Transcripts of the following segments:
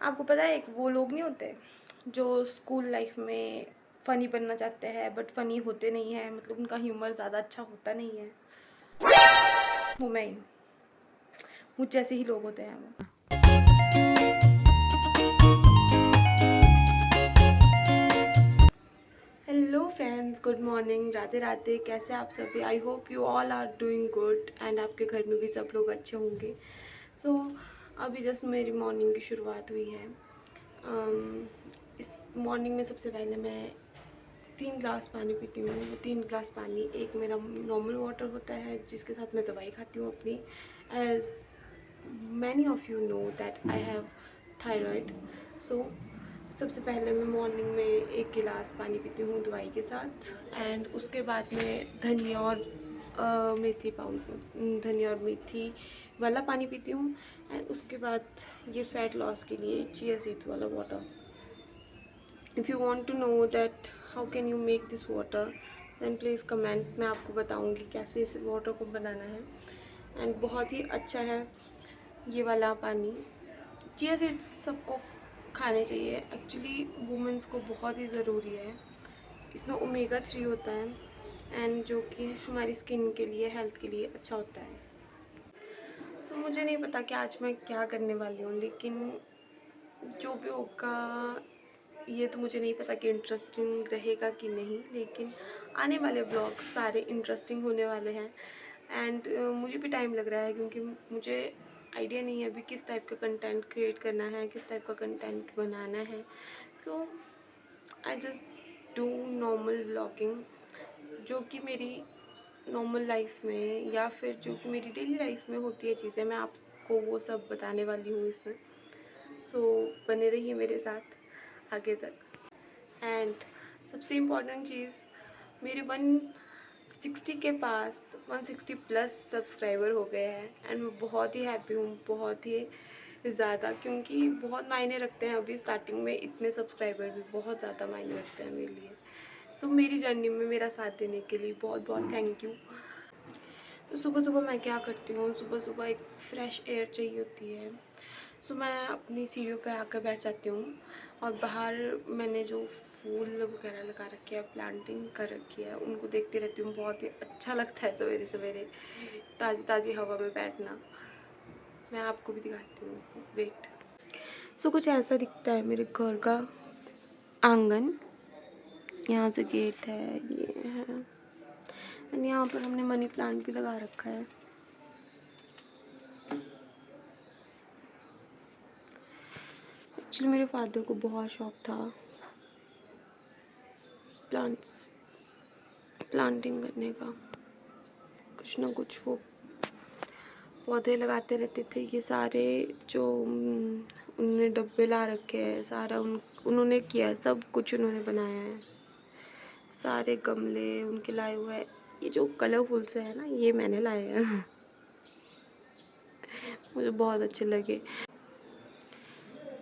आपको पता है, एक वो लोग नहीं होते जो स्कूल लाइफ में फ़नी बनना चाहते हैं बट फ़नी होते नहीं हैं, मतलब उनका ह्यूमर ज़्यादा अच्छा होता नहीं है। वो मैं ही, मुझ जैसे ही लोग होते हैं वो। Hello friends, good morning, Radhe Radhe. कैसे आप सभी? I hope you all are doing good and आपके घर में भी सब लोग अच्छे होंगे। सो अभी जस्ट मेरी मॉर्निंग की शुरुआत हुई है। इस मॉर्निंग में सबसे पहले मैं 3 ग्लास पानी पीती हूँ। वो 3 ग्लास पानी, एक मेरा नॉर्मल वाटर होता है जिसके साथ मैं दवाई खाती हूँ अपनी। As many of you know that I have thyroid. So सबसे पहले मैं मॉर्निंग में 1 गिलास पानी पीती हूँ दवाई के साथ, एंड उसके बाद में धनिया और मेथी पाउडर, धनिया और मेथी वाला पानी पीती हूँ। एंड उसके बाद ये फ़ैट लॉस के लिए चिया सीड्स वाला water. If you want to know that how can you make this water, then please comment. मैं आपको बताऊँगी कैसे इस वाटर को बनाना है। एंड बहुत ही अच्छा है ये वाला पानी। चिया सीड्स सबको खाने चाहिए, एक्चुअली वुमेंस को बहुत ही ज़रूरी है। इसमें ओमेगा 3 होता है एंड जो कि हमारी स्किन के लिए, हेल्थ के लिए अच्छा होता है। सो मुझे नहीं पता कि आज मैं क्या करने वाली हूँ, लेकिन जो भी होगा ये तो मुझे नहीं पता कि इंटरेस्टिंग रहेगा कि नहीं, लेकिन आने वाले ब्लॉग्स सारे इंटरेस्टिंग होने वाले हैं। एंड मुझे भी टाइम लग रहा है क्योंकि मुझे आइडिया नहीं है अभी किस टाइप का कंटेंट क्रिएट करना है, किस टाइप का कंटेंट बनाना है। So I just do normal vlogging, जो कि मेरी नॉर्मल लाइफ में या फिर जो कि मेरी डेली लाइफ में होती है चीज़ें, मैं आपको वो सब बताने वाली हूँ इसमें। सो बने रहिए मेरे साथ आगे तक। एंड सबसे इम्पॉर्टेंट चीज़, मेरे 160 के पास 160 प्लस सब्सक्राइबर हो गए हैं एंड मैं बहुत ही हैप्पी हूँ, बहुत ही ज़्यादा, क्योंकि बहुत मायने रखते हैं। अभी स्टार्टिंग में इतने सब्सक्राइबर भी बहुत ज़्यादा मायने रखते हैं मेरे लिए। सो मेरी जर्नी में मेरा साथ देने के लिए बहुत बहुत थैंक यू। तो सुबह सुबह मैं क्या करती हूँ, सुबह सुबह एक फ़्रेश एयर चाहिए होती है। सो मैं अपनी सीढ़ियों पे आकर बैठ जाती हूँ और बाहर मैंने जो फूल वगैरह लगा रखे हैं, प्लांटिंग कर रखी है, उनको देखती रहती हूँ। बहुत ही अच्छा लगता है सवेरे सवेरे ताज़ी ताज़ी हवा में बैठना। मैं आपको भी दिखाती हूँ, वेट। सो कुछ ऐसा दिखता है मेरे घर का आंगन। यहाँ से गेट है, ये है, एंड यहाँ पर हमने मनी प्लांट भी लगा रखा है। एक्चुअली मेरे फादर को बहुत शौक था प्लांटिंग करने का। कुछ ना कुछ वो पौधे लगाते रहते थे। ये सारे जो उन्होंने डब्बे ला रखे हैं, सारा उन्होंने किया है, सब कुछ उन्होंने बनाया है। सारे गमले उनके लाए हुए हैं। ये जो कलरफुल से है ना, ये मैंने लाए हैं। मुझे बहुत अच्छे लगे।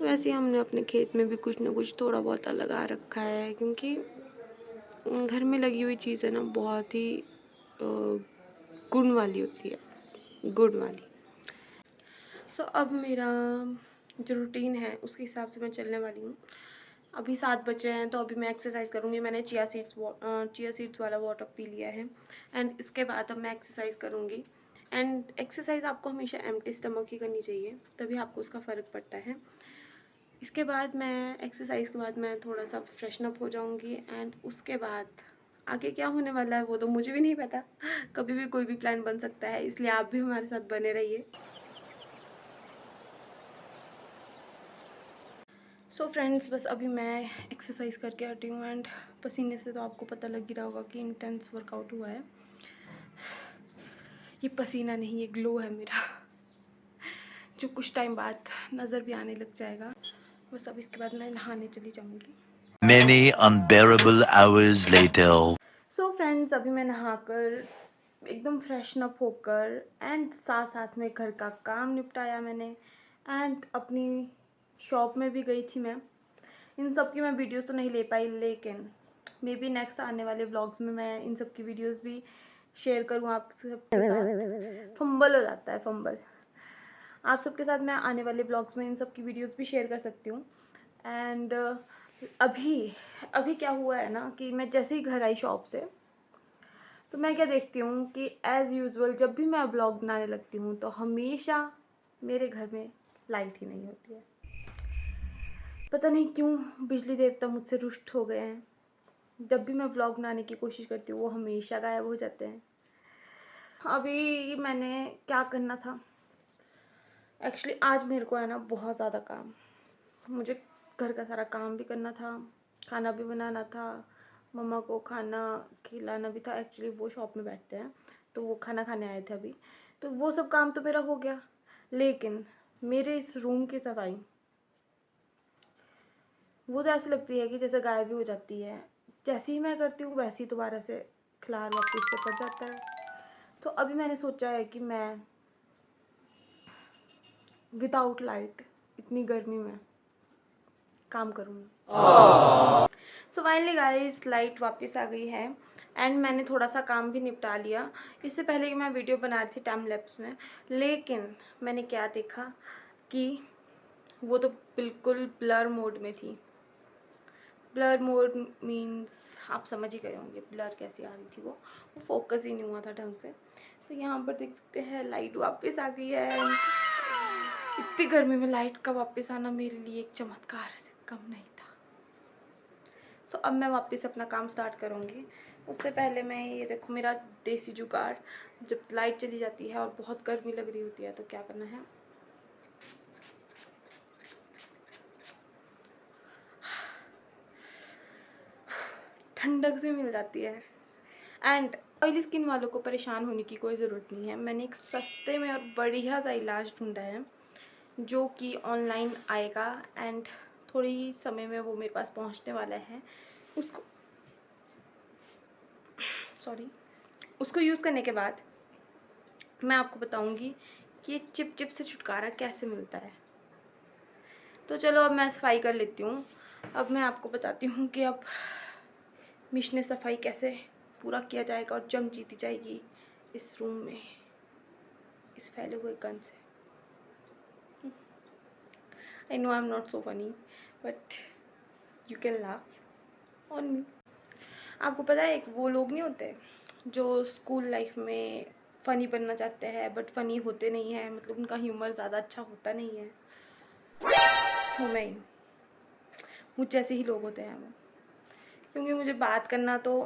वैसे ही हमने अपने खेत में भी कुछ ना कुछ थोड़ा बहुत लगा रखा है, क्योंकि घर में लगी हुई चीज़ है ना, बहुत ही गुण वाली होती है, गुण वाली। सो अब मेरा जो रूटीन है उसके हिसाब से मैं चलने वाली हूँ। अभी 7 बजे हैं तो अभी मैं एक्सरसाइज करूँगी। मैंने चिया सीड्स वाला वाटर पी लिया है एंड इसके बाद अब मैं एक्सरसाइज करूँगी। एंड एक्सरसाइज आपको हमेशा एम्प्टी स्टमक ही करनी चाहिए, तभी आपको उसका फ़र्क पड़ता है। इसके बाद मैं एक्सरसाइज के बाद मैं थोड़ा सा फ्रेशन अप हो जाऊँगी एंड उसके बाद आगे क्या होने वाला है वो तो मुझे भी नहीं पता। कभी भी कोई भी प्लान बन सकता है, इसलिए आप भी हमारे साथ बने रहिए। सो फ्रेंड्स, बस अभी मैं एक्सरसाइज करके हटी हूँ एंड पसीने से तो आपको पता लग ही रहा होगा कि इंटेंस वर्कआउट हुआ है। ये पसीना नहीं, ये ग्लो है मेरा, जो कुछ टाइम बाद नज़र भी आने लग जाएगा। बस अब इसके बाद मैं नहाने चली जाऊँगी। Many unbearable hours later. So friends, अभी मैं नहाकर एकदम फ्रेशन अप होकर एंड साथ साथ में घर का काम निपटाया मैंने एंड अपनी शॉप में भी गई थी मैं। इन सब की मैं वीडियोस तो नहीं ले पाई, लेकिन मे बी नेक्स्ट आने वाले व्लॉग्स में मैं इन सब की वीडियोस भी शेयर करूँ आप सबके साथ। फंबल हो जाता है, फंबल। आप सबके साथ मैं आने वाले ब्लॉग्स में इन सब की वीडियोस भी शेयर कर सकती हूँ। एंड अभी अभी क्या हुआ है ना कि मैं जैसे ही घर आई शॉप से, तो मैं क्या देखती हूँ कि एज़ यूजुअल जब भी मैं ब्लॉग बनाने लगती हूँ तो हमेशा मेरे घर में लाइट ही नहीं होती है। पता नहीं क्यों बिजली देवता मुझसे रुष्ट हो गए हैं। जब भी मैं व्लॉग बनाने की कोशिश करती हूँ वो हमेशा गायब हो जाते हैं। अभी मैंने क्या करना था, एक्चुअली आज मेरे को है ना बहुत ज़्यादा काम, मुझे घर का सारा काम भी करना था, खाना भी बनाना था, मम्मा को खाना खिलाना भी था। एक्चुअली वो शॉप में बैठते हैं तो वो खाना खाने आए थे अभी, तो वो सब काम तो मेरा हो गया। लेकिन मेरे इस रूम की सफाई वो तो ऐसी लगती है कि जैसे गायब ही हो जाती है। जैसे ही मैं करती हूँ वैसे ही दोबारा से खिलार वापस से पड़ जाता है। तो अभी मैंने सोचा है कि मैं विदाउट लाइट इतनी गर्मी में काम करूँगी। सो फाइनली गाइस लाइट वापस आ गई है एंड मैंने थोड़ा सा काम भी निपटा लिया। इससे पहले कि मैं वीडियो बना रही थी टाइम लैप्स में, लेकिन मैंने क्या देखा कि वो तो बिल्कुल ब्लर मोड में थी। ब्लर मोड मीन्स आप समझ ही गए होंगे ब्लर कैसी आ रही थी, वो फोकस ही नहीं हुआ था ढंग से। तो यहाँ पर देख सकते हैं लाइट वापस आ गई है। इतनी गर्मी में लाइट का वापस आना मेरे लिए एक चमत्कार से कम नहीं था। सो अब मैं वापस अपना काम स्टार्ट करूँगी। उससे पहले मैं ये देखो मेरा देसी जुगाड़, जब लाइट चली जाती है और बहुत गर्मी लग रही होती है तो क्या करना है, ठंडक से मिल जाती है। एंड ऑयली स्किन वालों को परेशान होने की कोई ज़रूरत नहीं है। मैंने एक सस्ते में और बढ़िया सा इलाज ढूंढा है जो कि ऑनलाइन आएगा एंड थोड़ी ही समय में वो मेरे पास पहुंचने वाला है। उसको यूज़ करने के बाद मैं आपको बताऊंगी कि ये चिप चिप से छुटकारा कैसे मिलता है। तो चलो अब मैं सफाई कर लेती हूँ। अब मैं आपको बताती हूँ कि अब मिशने सफाई कैसे पूरा किया जाएगा और जंग जीती जाएगी इस रूम में इस फैले हुए गन से। I know I am not so funny but you can laugh on me. आपको पता है एक वो लोग नहीं होते जो स्कूल लाइफ में फ़नी बनना चाहते हैं बट फ़नी होते नहीं हैं, मतलब उनका ह्यूमर ज़्यादा अच्छा होता नहीं है। वो मैं ही, मुझ जैसे ही लोग होते हैं वो। क्योंकि मुझे बात करना तो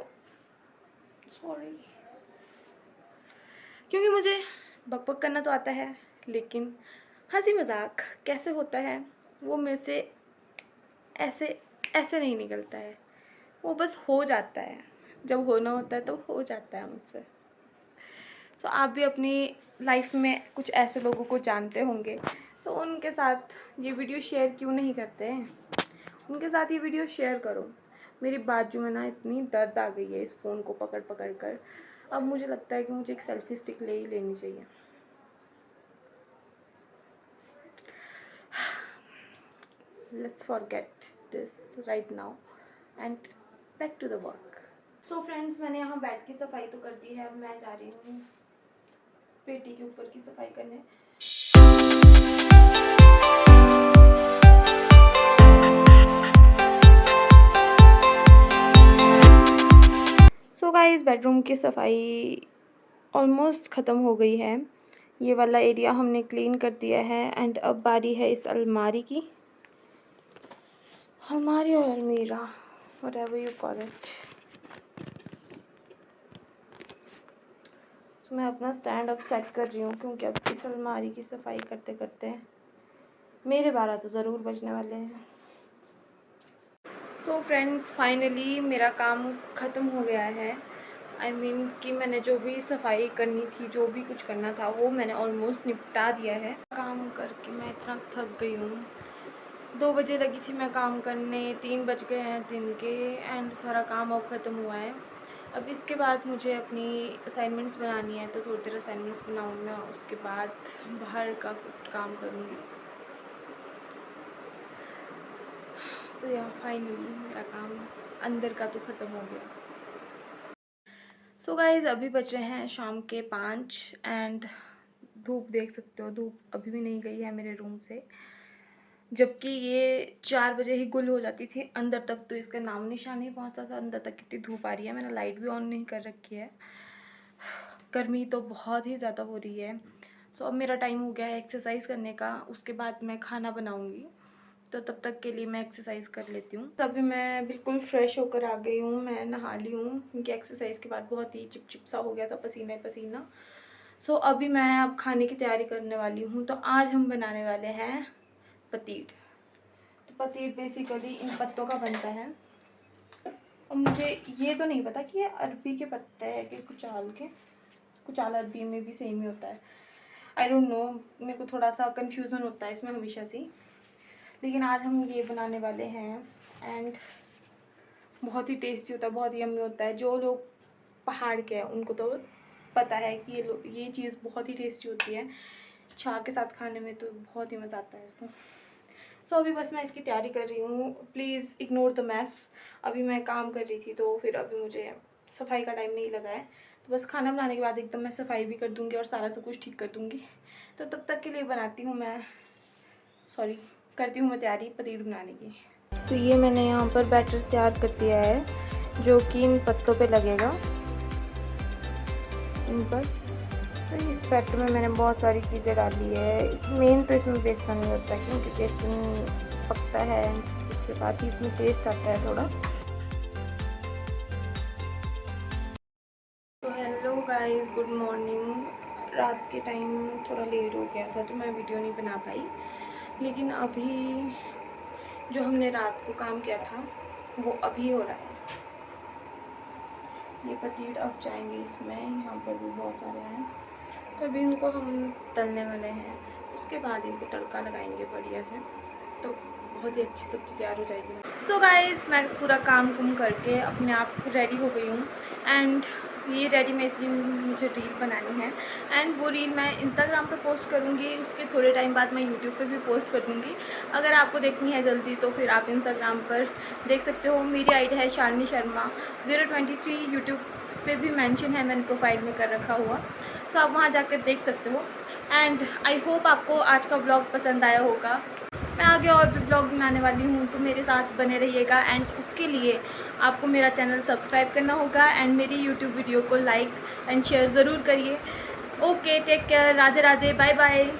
क्योंकि मुझे बकबक करना तो आता है, लेकिन हंसी मजाक कैसे होता है वो मेरे से ऐसे ऐसे नहीं निकलता है, वो बस हो जाता है। जब होना होता है तो हो जाता है मुझसे। सो आप भी अपनी लाइफ में कुछ ऐसे लोगों को जानते होंगे तो उनके साथ ये वीडियो शेयर क्यों नहीं करते हैं, उनके साथ ये वीडियो शेयर करो। मेरी बाजू में ना इतनी दर्द आ गई है इस फ़ोन को पकड़ पकड़ कर। अब मुझे लगता है कि मुझे एक सेल्फी स्टिक ले ही लेनी चाहिए। Let's forget this right now and back to the work. So friends मैंने यहाँ बेड की सफाई तो कर दी है, अब मैं जा रही हूँ पेटी के ऊपर की सफाई करने। सो गाइस बेडरूम की सफाई ऑलमोस्ट ख़त्म हो गई है। ये वाला एरिया हमने क्लीन कर दिया है एंड अब बारी है इस अलमारी की, अलमारी और अलमीरा व्हाटएवर यू कॉल इट। तो मैं अपना स्टैंड अप सेट कर रही हूँ क्योंकि अब इस अलमारी की सफाई करते करते मेरे 12 तो ज़रूर बजने वाले हैं। सो फ्रेंड्स फाइनली मेरा काम ख़त्म हो गया है। आई मीन कि मैंने जो भी सफाई करनी थी, जो भी कुछ करना था वो मैंने ऑलमोस्ट निपटा दिया है। काम करके मैं इतना थक गई हूँ। 2 बजे लगी थी मैं काम करने, 3 बज गए हैं दिन के एंड सारा काम अब ख़त्म हुआ है। अब इसके बाद मुझे अपनी असाइनमेंट्स बनानी है तो थोड़ी देर असाइनमेंट्स बनाऊँगी मैं, उसके बाद बाहर का कुछ काम करूँगी। सो या फाइनली मेरा काम अंदर का तो ख़त्म हो गया। सो गाइज़ अभी बज रहे हैं शाम के 5 एंड धूप देख सकते हो, धूप अभी भी नहीं गई है मेरे रूम से, जबकि ये 4 बजे ही गुल हो जाती थी। अंदर तक तो इसका नाम निशान नहीं पहुंचता था। अंदर तक कितनी धूप आ रही है। मैंने लाइट भी ऑन नहीं कर रखी है। गर्मी तो बहुत ही ज़्यादा हो रही है। सो अब मेरा टाइम हो गया है एक्सरसाइज करने का। उसके बाद मैं खाना बनाऊंगी, तो तब तक के लिए मैं एक्सरसाइज कर लेती हूँ। अभी मैं बिल्कुल फ्रेश होकर आ गई हूँ। मैं नहा ली हूँ क्योंकि एक्सरसाइज के बाद बहुत ही चिपचिप सा हो गया था, पसीना ही पसीना। सो अभी मैं अब खाने की तैयारी करने वाली हूँ। तो आज हम बनाने वाले हैं पतीट। तो पतीट बेसिकली इन पत्तों का बनता है। और मुझे ये तो नहीं पता कि ये अरबी के पत्ते हैं कि कुचाल अरबी में भी सेम ही होता है। आई डोंट नो, मेरे को थोड़ा सा कन्फ्यूज़न होता है इसमें हमेशा से। लेकिन आज हम ये बनाने वाले हैं एंड बहुत ही टेस्टी होता है, बहुत ही यम्मी होता है। जो लोग पहाड़ के हैं उनको तो पता है कि ये चीज़ बहुत ही टेस्टी होती है। चाय के साथ खाने में तो बहुत ही मज़ा आता है इसको। सो अभी बस मैं इसकी तैयारी कर रही हूँ। Please ignore the mess. अभी मैं काम कर रही थी तो फिर अभी मुझे सफाई का टाइम नहीं लगा है। तो बस खाना बनाने के बाद एकदम मैं सफाई भी कर दूँगी और सारा सब कुछ ठीक कर दूँगी। तो तब तक के लिए करती हूँ मैं तैयारी पतीट बनाने की। तो ये मैंने यहाँ पर बैटर तैयार कर दिया है जो कि इन पत्तों पे लगेगा, इन पर। तो इस बैटर में मैंने बहुत सारी चीज़ें डाली है। मेन तो इसमें बेसन नहीं होता क्योंकि बेसन पकता है, उसके बाद ही इसमें टेस्ट आता है थोड़ा। तो हेलो गाइस, गुड मॉर्निंग। रात के टाइम थोड़ा लेट हो गया था तो मैं वीडियो नहीं बना पाई। लेकिन अभी जो हमने रात को काम किया था वो अभी हो रहा है। ये पतीट अब जाएंगे इसमें, यहाँ पर भी बहुत सारे हैं। तो अभी इनको हम तलने वाले हैं, उसके बाद इनको तड़का लगाएंगे बढ़िया से, तो बहुत ही अच्छी सब्ज़ी तैयार हो जाएगी। सो गाइस, मैं पूरा काम कुम करके अपने आप रेडी हो गई हूँ। एंड ये रेडी मैं इसलिए मुझे रील बनानी है एंड वो रील मैं इंस्टाग्राम पे पोस्ट करूँगी। उसके थोड़े टाइम बाद मैं यूट्यूब पे भी पोस्ट कर दूँगी। अगर आपको देखनी है जल्दी तो फिर आप इंस्टाग्राम पर देख सकते हो। मेरी आईडी है शालिनी शर्मा 023। यूट्यूब पे भी मेंशन है, मैंने प्रोफाइल में कर रखा हुआ। सो आप वहाँ जाकर देख सकते हो। एंड आई होप आपको आज का ब्लॉग पसंद आया होगा। मैं आगे और भी ब्लॉग बनाने वाली हूँ, तो मेरे साथ बने रहिएगा। एंड उसके लिए आपको मेरा चैनल सब्सक्राइब करना होगा एंड मेरी यूट्यूब वीडियो को लाइक एंड शेयर ज़रूर करिए। Okay, take care, Radhe Radhe, bye bye.